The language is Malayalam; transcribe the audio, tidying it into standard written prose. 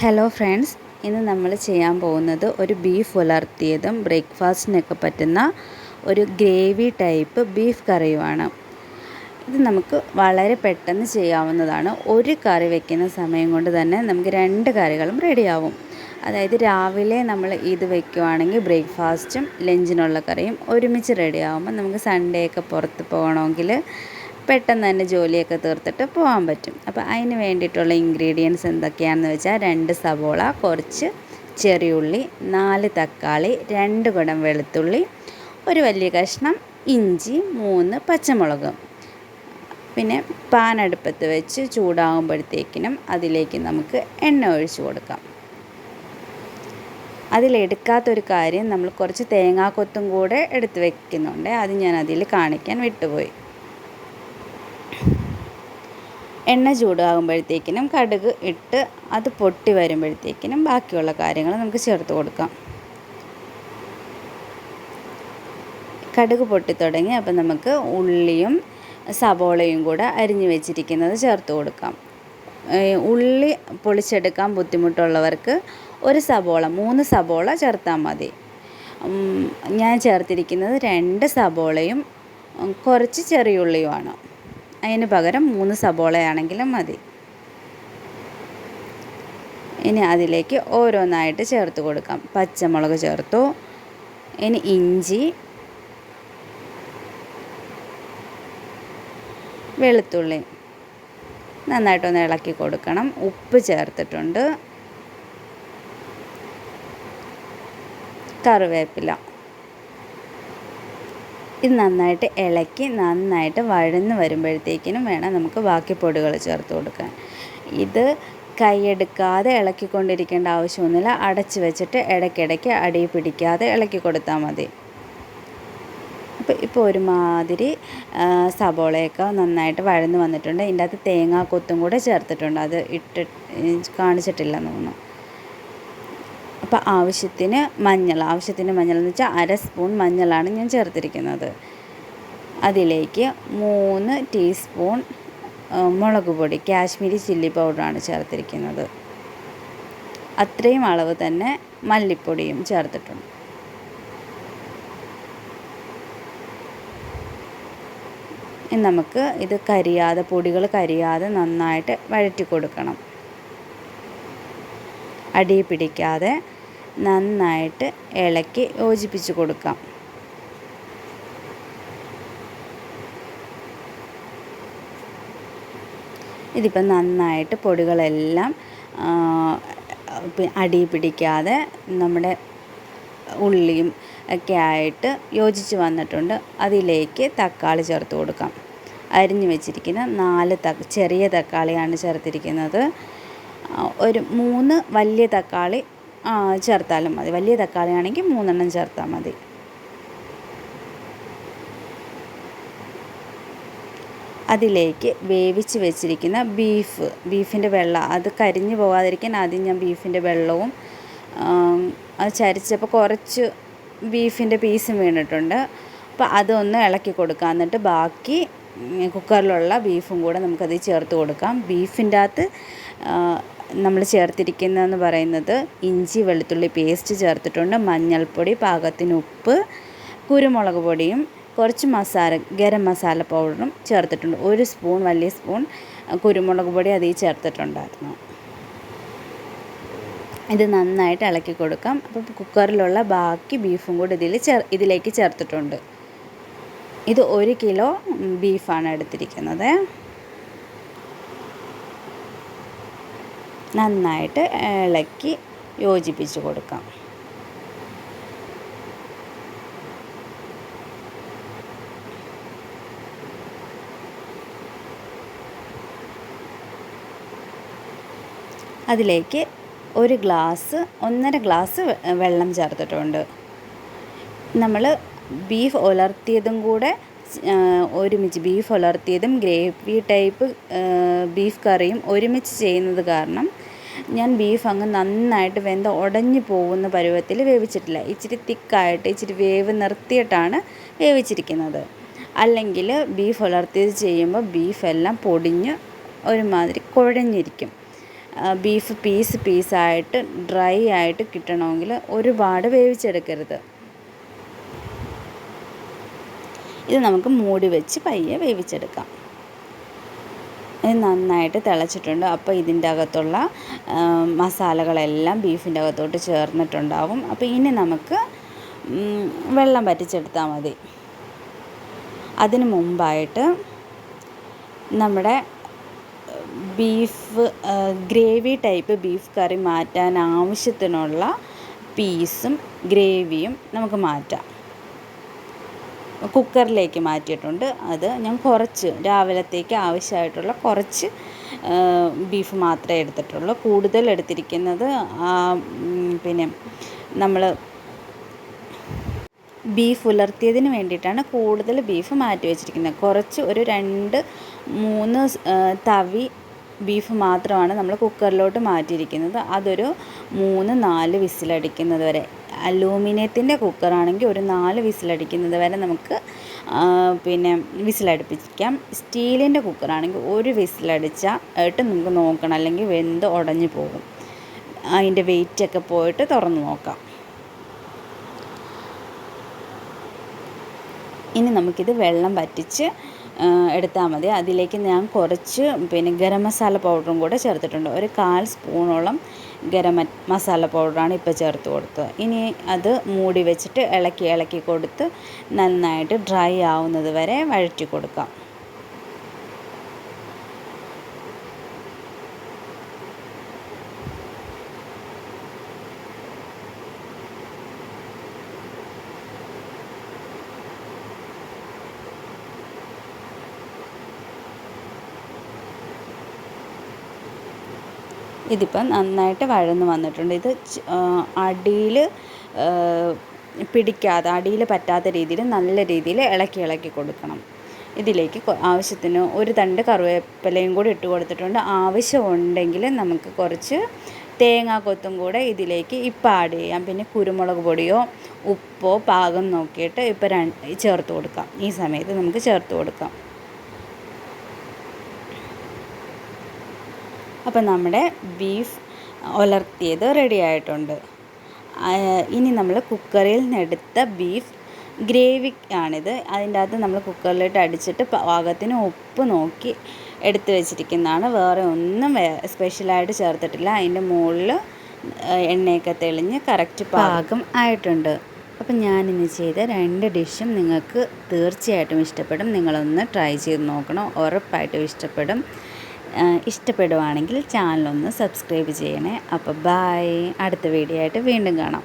ഹലോ ഫ്രണ്ട്സ്, ഇന്ന് നമ്മൾ ചെയ്യാൻ പോകുന്നത് ഒരു ബീഫ് ഉലർത്തിയതും ബ്രേക്ക്ഫാസ്റ്റിനൊക്കെ പറ്റുന്ന ഒരു ഗ്രേവി ടൈപ്പ് ബീഫ് കറിയുമാണ്. ഇത് നമുക്ക് വളരെ പെട്ടെന്ന് ചെയ്യാവുന്നതാണ്. ഒരു കറി വെക്കുന്ന സമയം കൊണ്ട് തന്നെ നമുക്ക് 2 കറികളും റെഡിയാവും. അതായത് രാവിലെ നമ്മൾ ഇത് വെക്കുവാണെങ്കിൽ ബ്രേക്ക്ഫാസ്റ്റും ലഞ്ചിനുള്ള കറിയും ഒരുമിച്ച് റെഡിയാകുമ്പോൾ നമുക്ക് സൺഡേ ഒക്കെ പുറത്ത് പോകണമെങ്കിൽ പെട്ടെന്ന് തന്നെ ജോലിയൊക്കെ തീർത്തിട്ട് പോകാൻ പറ്റും. അപ്പോൾ അതിന് വേണ്ടിയിട്ടുള്ള ഇൻഗ്രീഡിയൻസ് എന്തൊക്കെയാണെന്ന് വെച്ചാൽ 2 സവോള, കുറച്ച് ചെറിയുള്ളി, 4 തക്കാളി, 2 കുടം വെളുത്തുള്ളി, ഒരു വലിയ കഷ്ണം ഇഞ്ചി, 3 പച്ചമുളക്. പിന്നെ പാൻ അടുപ്പത്ത് വെച്ച് ചൂടാകുമ്പോഴത്തേക്കിനും അതിലേക്ക് നമുക്ക് എണ്ണ ഒഴിച്ച് കൊടുക്കാം. അതിലെടുക്കാത്തൊരു കാര്യം, നമ്മൾ കുറച്ച് തേങ്ങാക്കൊത്തും കൂടെ എടുത്ത് വെക്കുന്നുണ്ട്. അത് ഞാൻ അതിൽ കാണിക്കാൻ വിട്ടുപോയി. എണ്ണ ചൂടാകുമ്പോഴത്തേക്കിനും കടുക് ഇട്ട് അത് പൊട്ടി വരുമ്പോഴത്തേക്കിനും ബാക്കിയുള്ള കാര്യങ്ങൾ നമുക്ക് ചേർത്ത് കൊടുക്കാം. കടുക് പൊട്ടിത്തുടങ്ങി അപ്പോൾ നമുക്ക് ഉള്ളിയും സവോളയും കൂടെ അരിഞ്ഞു വെച്ചിരിക്കുന്നത് ചേർത്ത് കൊടുക്കാം. ഉള്ളി പൊളിച്ചെടുക്കാൻ ബുദ്ധിമുട്ടുള്ളവർക്ക് 3 സവോള ചേർത്താൽ മതി. ഞാൻ ചേർത്തിരിക്കുന്നത് 2 സവോളയും കുറച്ച് ചെറിയുള്ളിയുമാണ്. അതിന് പകരം 3 സവോളയാണെങ്കിലും മതി. ഇനി അതിലേക്ക് ഓരോന്നായിട്ട് ചേർത്ത് കൊടുക്കാം. പച്ചമുളക് ചേർത്തു. ഇനി ഇഞ്ചി, വെളുത്തുള്ളി നന്നായിട്ടൊന്ന് ഇളക്കി കൊടുക്കണം. ഉപ്പ് ചേർത്തിട്ടുണ്ട്. കറിവേപ്പില. ഇത് നന്നായിട്ട് ഇളക്കി നന്നായിട്ട് വഴന്ന് വരുമ്പോഴത്തേക്കിനും വേണം നമുക്ക് ബാക്കി പൊടികൾ ചേർത്ത് കൊടുക്കാൻ. ഇത് കൈയെടുക്കാതെ ഇളക്കിക്കൊണ്ടിരിക്കേണ്ട ആവശ്യമൊന്നുമില്ല. അടച്ച് വെച്ചിട്ട് ഇടയ്ക്കിടയ്ക്ക് അടി പിടിക്കാതെ ഇളക്കി കൊടുത്താൽ മതി. ഇപ്പോൾ ഒരുമാതിരി സവോളയൊക്കെ നന്നായിട്ട് വഴന്ന് വന്നിട്ടുണ്ട്. ഇതിൻ്റെ അകത്ത് തേങ്ങാക്കൊത്തും കൂടെ ചേർത്തിട്ടുണ്ട്. അത് കാണിച്ചിട്ടില്ലെന്ന് തോന്നുന്നു. അപ്പോൾ ആവശ്യത്തിന് മഞ്ഞൾ എന്ന് വെച്ചാൽ 1/2 സ്പൂൺ മഞ്ഞളാണ് ഞാൻ ചേർത്തിരിക്കുന്നത്. അതിലേക്ക് 3 ടീസ്പൂൺ മുളക് പൊടി, കാശ്മീരി ചില്ലി പൗഡറാണ് ചേർത്തിരിക്കുന്നത്. അത്രയും അളവ് തന്നെ മല്ലിപ്പൊടിയും ചേർത്തിട്ടുണ്ട്. ഇനി നമുക്ക് ഇത് പൊടികൾ കരിയാതെ നന്നായിട്ട് വഴറ്റി കൊടുക്കണം. അടി പിടിക്കാതെ നന്നായിട്ട് ഇളക്കി യോജിപ്പിച്ച് കൊടുക്കാം. ഇതിപ്പോൾ നന്നായിട്ട് പൊടികളെല്ലാം അടി പിടിക്കാതെ നമ്മുടെ ഉള്ളിയും ഒക്കെ ആയിട്ട് യോജിച്ച് വന്നിട്ടുണ്ട്. അതിലേക്ക് തക്കാളി ചേർത്ത് കൊടുക്കാം. അരിഞ്ഞു വെച്ചിരിക്കുന്ന 4 ചെറിയ തക്കാളിയാണ് ചേർത്തിരിക്കുന്നത്. ഒരു 3 വലിയ തക്കാളി ചേർത്താലും മതി. വലിയ തക്കാളി ആണെങ്കിൽ 3 എണ്ണം ചേർത്താൽ മതി. അതിലേക്ക് വേവിച്ച് വെച്ചിരിക്കുന്ന ബീഫിൻ്റെ വെള്ളം, അത് കരിഞ്ഞു പോകാതിരിക്കാൻ ആദ്യം ഞാൻ ബീഫിൻ്റെ വെള്ളവും അത് ചരിച്ചപ്പോൾ കുറച്ച് ബീഫിൻ്റെ പീസും വീണിട്ടുണ്ട്. അപ്പോൾ അതൊന്ന് ഇളക്കി കൊടുക്കാം. എന്നിട്ട് ബാക്കി കുക്കറിലുള്ള ബീഫും കൂടെ നമുക്കതിൽ ചേർത്ത് കൊടുക്കാം. ബീഫിൻ്റെ അകത്ത് നമ്മൾ ചേർത്തിരിക്കുന്നതെന്ന് പറയുന്നത് ഇഞ്ചി വെളുത്തുള്ളി പേസ്റ്റ് ചേർത്തിട്ടുണ്ട്, മഞ്ഞൾപ്പൊടി, പാകത്തിന് ഉപ്പ്, കുരുമുളക് പൊടിയും കുറച്ച് ഗരം മസാല പൗഡറും ചേർത്തിട്ടുണ്ട്. 1 വലിയ സ്പൂൺ കുരുമുളക് പൊടി അതിൽ ചേർത്തിട്ടുണ്ടായിരുന്നു. ഇത് നന്നായിട്ട് ഇളക്കി കൊടുക്കാം. അപ്പോൾ കുക്കറിലുള്ള ബാക്കി ബീഫും കൂടി ഇതിലേക്ക് ചേർത്തിട്ടുണ്ട്. ഇത് 1 കിലോ ബീഫാണ് എടുത്തിരിക്കുന്നത്. നന്നായിട്ട് ഇളക്കി യോജിപ്പിച്ച് കൊടുക്കാം. അതിലേക്ക് 1.5 ഗ്ലാസ് വെള്ളം ചേർത്തിട്ടുണ്ട്. നമ്മൾ ബീഫ് ഉലർത്തിയതും കൂടെ ഒരുമിച്ച്, ബീഫ് ഉലർത്തിയതും ഗ്രേവി ടൈപ്പ് ബീഫ് കറിയും ഒരുമിച്ച് ചെയ്യുന്നത് കാരണം ഞാൻ ബീഫ് അങ്ങ് നന്നായിട്ട് ഉടഞ്ഞു പോകുന്ന പരുവത്തിൽ വേവിച്ചിട്ടില്ല. ഇച്ചിരി തിക്കായിട്ട് ഇച്ചിരി വേവ് നിർത്തിയിട്ടാണ് വേവിച്ചിരിക്കുന്നത്. അല്ലെങ്കിൽ ബീഫ് ഉലർത്തിയത് ചെയ്യുമ്പോൾ ബീഫെല്ലാം പൊടിഞ്ഞ് ഒരുമാതിരി കുഴഞ്ഞിരിക്കും. ബീഫ് പീസായിട്ട് ഡ്രൈ ആയിട്ട് കിട്ടണമെങ്കിൽ ഒരുപാട് വേവിച്ചെടുക്കരുത്. ഇത് നമുക്ക് മൂടി വെച്ച് പയ്യെ വേവിച്ചെടുക്കാം. ഇത് നന്നായിട്ട് തിളച്ചിട്ടുണ്ട്. അപ്പോൾ ഇതിൻ്റെ അകത്തുള്ള മസാലകളെല്ലാം ബീഫിൻ്റെ അകത്തോട്ട് ചേർന്നിട്ടുണ്ടാവും. അപ്പോൾ ഇനി നമുക്ക് വെള്ളം വറ്റിച്ചെടുത്താൽ മതി. അതിന് മുമ്പായിട്ട് നമ്മുടെ ബീഫ് ഗ്രേവി ടൈപ്പ് ബീഫ് കറി മാറ്റാൻ ആവശ്യത്തിനുള്ള പീസും ഗ്രേവിയും നമുക്ക് മാറ്റാം. കുക്കറിലേക്ക് മാറ്റിയിട്ടുണ്ട്. അത് ഞാൻ കുറച്ച് രാവിലത്തേക്ക് ആവശ്യമായിട്ടുള്ള കുറച്ച് ബീഫ് മാത്രമേ എടുത്തിട്ടുള്ളൂ. കൂടുതൽ എടുത്തിരിക്കുന്നത് പിന്നെ നമ്മൾ ബീഫ് ഉലർത്തിയതിന് വേണ്ടിയിട്ടാണ് കൂടുതൽ ബീഫ് മാറ്റി വെച്ചിരിക്കുന്നത്. കുറച്ച് ഒരു 2-3 തവി ബീഫ് മാത്രമാണ് നമ്മൾ കുക്കറിലോട്ട് മാറ്റിയിരിക്കുന്നത്. അതൊരു 3-4 വിസിലടിക്കുന്നത് വരെ. അലൂമിനിയത്തിൻ്റെ കുക്കറാണെങ്കിൽ ഒരു 4 വിസിലടിക്കുന്നത് വരെ നമുക്ക് പിന്നെ വിസിലടുപ്പിക്കാം. സ്റ്റീലിൻ്റെ കുക്കറാണെങ്കിൽ ഒരു വിസിലടിച്ചിട്ട് നമുക്ക് നോക്കണം, അല്ലെങ്കിൽ വെന്ത് ഉടഞ്ഞു പോകും. അതിൻ്റെ വെയിറ്റൊക്കെ പോയിട്ട് തുറന്ന് നോക്കാം. ഇനി നമുക്കിത് വെള്ളം വറ്റിച്ച് എടുത്താൽ മതി. അതിലേക്ക് ഞാൻ കുറച്ച് പിന്നെ ഗരം മസാല പൗഡറും കൂടെ ചേർത്തിട്ടുണ്ട്. ഒരു 1/4 സ്പൂണോളം ഗരം മസാല പൗഡറാണ് ഇപ്പോൾ ചേർത്ത് കൊടുത്തത്. ഇനി അത് മൂടി വെച്ചിട്ട് ഇളക്കി കൊടുത്ത് നന്നായിട്ട് ഡ്രൈ ആവുന്നത് വരെ വഴറ്റി കൊടുക്കാം. ഇതിപ്പം നന്നായിട്ട് വഴന്ന് വന്നിട്ടുണ്ട്. ഇത് അടിയിൽ പിടിക്കാതെ, അടിയിൽ പറ്റാത്ത രീതിയിൽ നല്ല രീതിയിൽ ഇളക്കി കൊടുക്കണം. ഇതിലേക്ക് ആവശ്യത്തിന് ഒരു തണ്ട് കറിവേപ്പിലയും കൂടി ഇട്ട് കൊടുത്തിട്ടുണ്ട്. ആവശ്യമുണ്ടെങ്കിൽ നമുക്ക് കുറച്ച് തേങ്ങാക്കൊത്തും കൂടെ ഇതിലേക്ക് ഇപ്പം ആഡ് ചെയ്യാം. പിന്നെ കുരുമുളക് പൊടിയോ ഉപ്പോ പാകം നോക്കിയിട്ട് ഇപ്പം ചേർത്ത് കൊടുക്കാം. ഈ സമയത്ത് നമുക്ക് ചേർത്ത് കൊടുക്കാം. അപ്പോൾ നമ്മുടെ ബീഫ് ഉലർത്തിയത് റെഡി ആയിട്ടുണ്ട്. ഇനി നമ്മൾ കുക്കറിൽ നിന്നെടുത്ത ബീഫ് ഗ്രേവി ആണിത്. അതിൻ്റെ അകത്ത് നമ്മൾ കുക്കറിലിട്ട് അടിച്ചിട്ട് പാകത്തിന് ഉപ്പ് നോക്കി എടുത്ത് വെച്ചിരിക്കുന്നതാണ്. വേറെ ഒന്നും സ്പെഷ്യലായിട്ട് ചേർത്തിട്ടില്ല. അതിൻ്റെ മുകളിൽ എണ്ണയൊക്കെ തെളിഞ്ഞ് കറക്റ്റ് പാകം ആയിട്ടുണ്ട്. അപ്പം ഞാനിന്ന് ചെയ്ത 2 ഡിഷും നിങ്ങൾക്ക് തീർച്ചയായിട്ടും ഇഷ്ടപ്പെടും. നിങ്ങളൊന്ന് ട്രൈ ചെയ്ത് നോക്കണം, ഉറപ്പായിട്ടും ഇഷ്ടപ്പെടും. ഇഷ്ടപ്പെടുവാണെങ്കിൽ ചാനലൊന്ന് സബ്സ്ക്രൈബ് ചെയ്യണേ. അപ്പോൾ ബൈ. അടുത്ത വീഡിയോ ആയിട്ട് വീണ്ടും കാണാം.